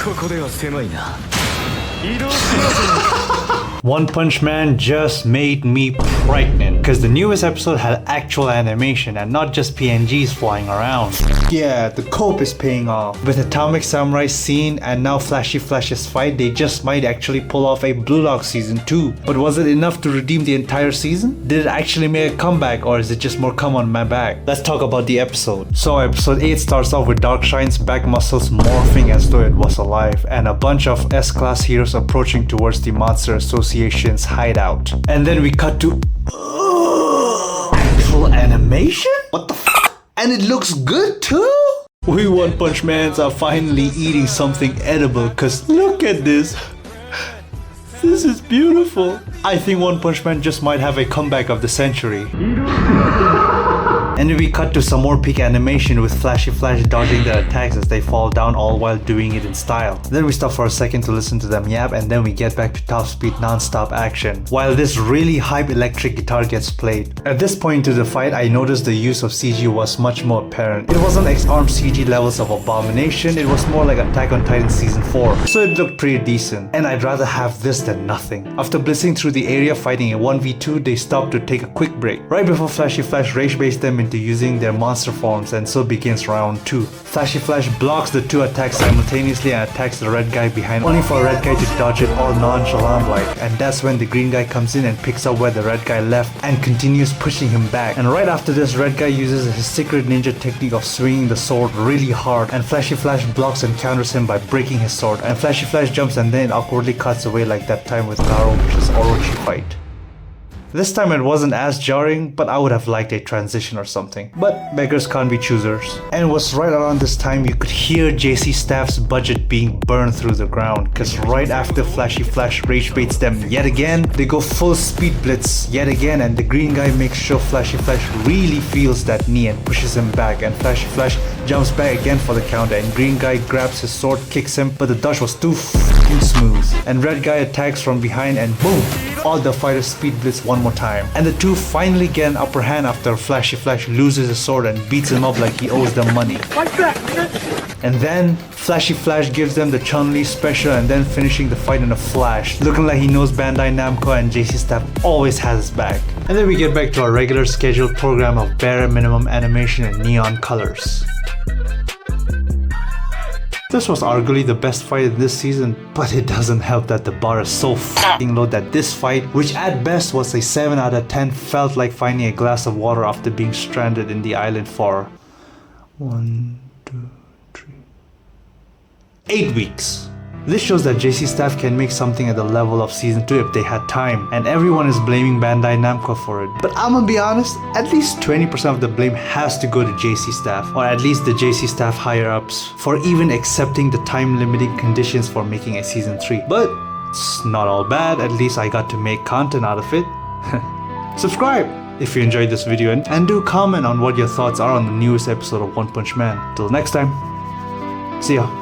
ここでは狭いな。移動しろ。 One Punch Man just made me pregnant because the newest episode had actual animation and not just PNGs flying around. Yeah, the cope is paying off. With Atomic Samurai scene and now Flashy Flash's fight, they just might actually pull off a Blue Lock season 2. But was it enough to redeem the entire season? Did it actually make a comeback, or is it just more come on my back? Let's talk about the episode. So episode 8 starts off with Darkshine's back muscles morphing as though it was alive, and a bunch of S-class heroes approaching towards the Monster Association's hideout. And then we cut to actual animation? What the f? And it looks good too? We One Punch Mans are finally eating something edible, cause look at this. This is beautiful. I think One Punch Man just might have a comeback of the century. And then we cut to some more peak animation with Flashy Flash dodging their attacks as they fall down, all while doing it in style. Then we stop for a second to listen to them yap, and then we get back to top speed non-stop action, while this really hype electric guitar gets played. At this point into the fight, I noticed the use of CG was much more apparent. It wasn't X-Arm CG levels of Abomination, it was more like Attack on Titan Season 4, so it looked pretty decent, and I'd rather have this than nothing. After blitzing through the area fighting a 1v2, they stopped to take a quick break, right before Flashy Flash rage baits them into using their monster forms, and so begins round 2. Flashy Flash blocks the two attacks simultaneously and attacks the red guy behind, only for red guy to dodge it all nonchalant like, and that's when the green guy comes in and picks up where the red guy left and continues pushing him back. And right after this, red guy uses his secret ninja technique of swinging the sword really hard, and Flashy Flash blocks and counters him by breaking his sword, and Flashy Flash jumps and then awkwardly cuts away like that time with Garo vs Orochi fight. This time it wasn't as jarring, but I would have liked a transition or something. But beggars can't be choosers. And it was right around this time you could hear JC Staff's budget being burned through the ground, cause right after Flashy Flash rage baits them yet again, they go full speed blitz yet again, and the green guy makes sure Flashy Flash really feels that knee and pushes him back, and Flashy Flash jumps back again for the counter, and green guy grabs his sword, kicks him, but the dodge was too f***ing smooth. And red guy attacks from behind and boom! All the fighters speed blitz one more time, and the two finally get an upper hand after Flashy Flash loses his sword and beats him up like he owes them money. And then Flashy Flash gives them the Chun-Li special, and then finishing the fight in a flash, looking like he knows Bandai Namco and JC Staff always has his back. And then we get back to our regular scheduled program of bare minimum animation and neon colors. This was arguably the best fight in this season, but it doesn't help that the bar is so f***ing low that this fight, which at best was a 7 out of 10, felt like finding a glass of water after being stranded in the island for 8 weeks. This shows that JC Staff can make something at the level of season 2 if they had time, and everyone is blaming Bandai Namco for it. But I'ma be honest, at least 20% of the blame has to go to JC Staff, or at least the JC Staff higher ups, for even accepting the time limiting conditions for making a season 3. But it's not all bad, at least I got to make content out of it. Subscribe if you enjoyed this video, and do comment on what your thoughts are on the newest episode of One Punch Man. Till next time, see ya.